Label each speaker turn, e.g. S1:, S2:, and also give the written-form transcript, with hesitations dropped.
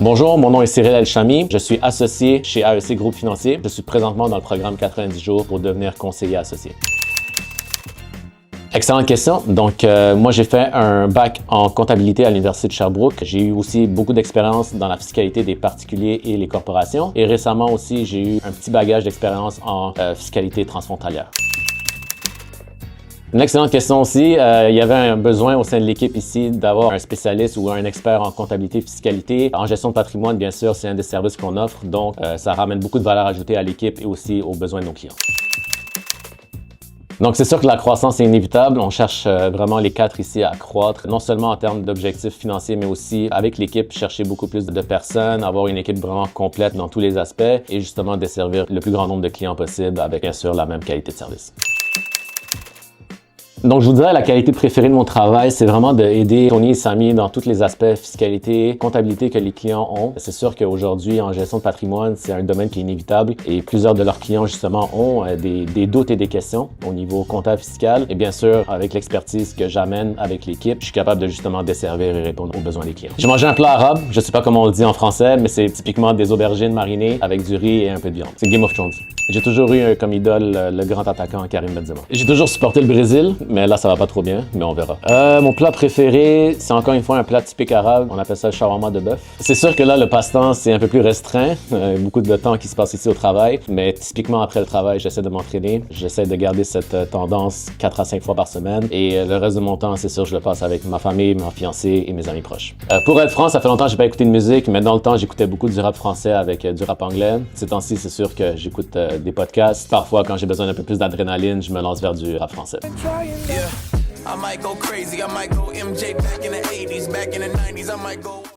S1: Bonjour, mon nom est Cyril Elchami. Je suis associé chez AEC Groupe Financier. Je suis présentement dans le programme 90 jours pour devenir conseiller associé. Excellente question. Donc, moi, j'ai fait un bac en comptabilité à l'Université de Sherbrooke. J'ai eu aussi beaucoup d'expérience dans la fiscalité des particuliers et les corporations. Et récemment aussi, j'ai eu un petit bagage d'expérience en fiscalité transfrontalière. Une excellente question aussi. Il y avait un besoin au sein de l'équipe ici d'avoir un spécialiste ou un expert en comptabilité, fiscalité. En gestion de patrimoine, bien sûr, c'est un des services qu'on offre. Donc, ça ramène beaucoup de valeur ajoutée à l'équipe et aussi aux besoins de nos clients. Donc, c'est sûr que la croissance est inévitable. On cherche vraiment les quatre ici à croître, non seulement en termes d'objectifs financiers, mais aussi avec l'équipe, chercher beaucoup plus de personnes, avoir une équipe vraiment complète dans tous les aspects et justement desservir le plus grand nombre de clients possible avec, bien sûr, la même qualité de service. Donc, je vous dirais, la qualité préférée de mon travail, c'est vraiment d'aider Tony et Samy dans tous les aspects fiscalité, comptabilité que les clients ont. C'est sûr qu'aujourd'hui, en gestion de patrimoine, c'est un domaine qui est inévitable et plusieurs de leurs clients, justement, ont des doutes et des questions au niveau comptable fiscal. Et bien sûr, avec l'expertise que j'amène avec l'équipe, je suis capable de justement desservir et répondre aux besoins des clients. J'ai mangé un plat arabe, je sais pas comment on le dit en français, mais c'est typiquement des aubergines marinées avec du riz et un peu de viande. C'est Game of Thrones. J'ai toujours eu comme idole le grand attaquant Karim Benzema. J'ai toujours supporté le Brésil, mais là, ça va pas trop bien, mais on verra. Mon plat préféré, c'est encore une fois un plat typique arabe. On appelle ça le shawarma de bœuf. C'est sûr que là, le passe-temps, c'est un peu plus restreint. Beaucoup de temps qui se passe ici au travail, mais typiquement après le travail, j'essaie de m'entraîner. J'essaie de garder cette tendance 4 à 5 fois par semaine. Et le reste de mon temps, c'est sûr, je le passe avec ma famille, ma fiancée et mes amis proches. Pour être franc, ça fait longtemps que j'ai pas écouté de musique, mais dans le temps, j'écoutais beaucoup du rap français avec du rap anglais. Ces temps-ci, c'est sûr que j'écoute des podcasts. Parfois, quand j'ai besoin d'un peu plus d'adrénaline, je me lance vers du rap français. I might go crazy, I might go MJ back in the 80s, back in the 90s, I might go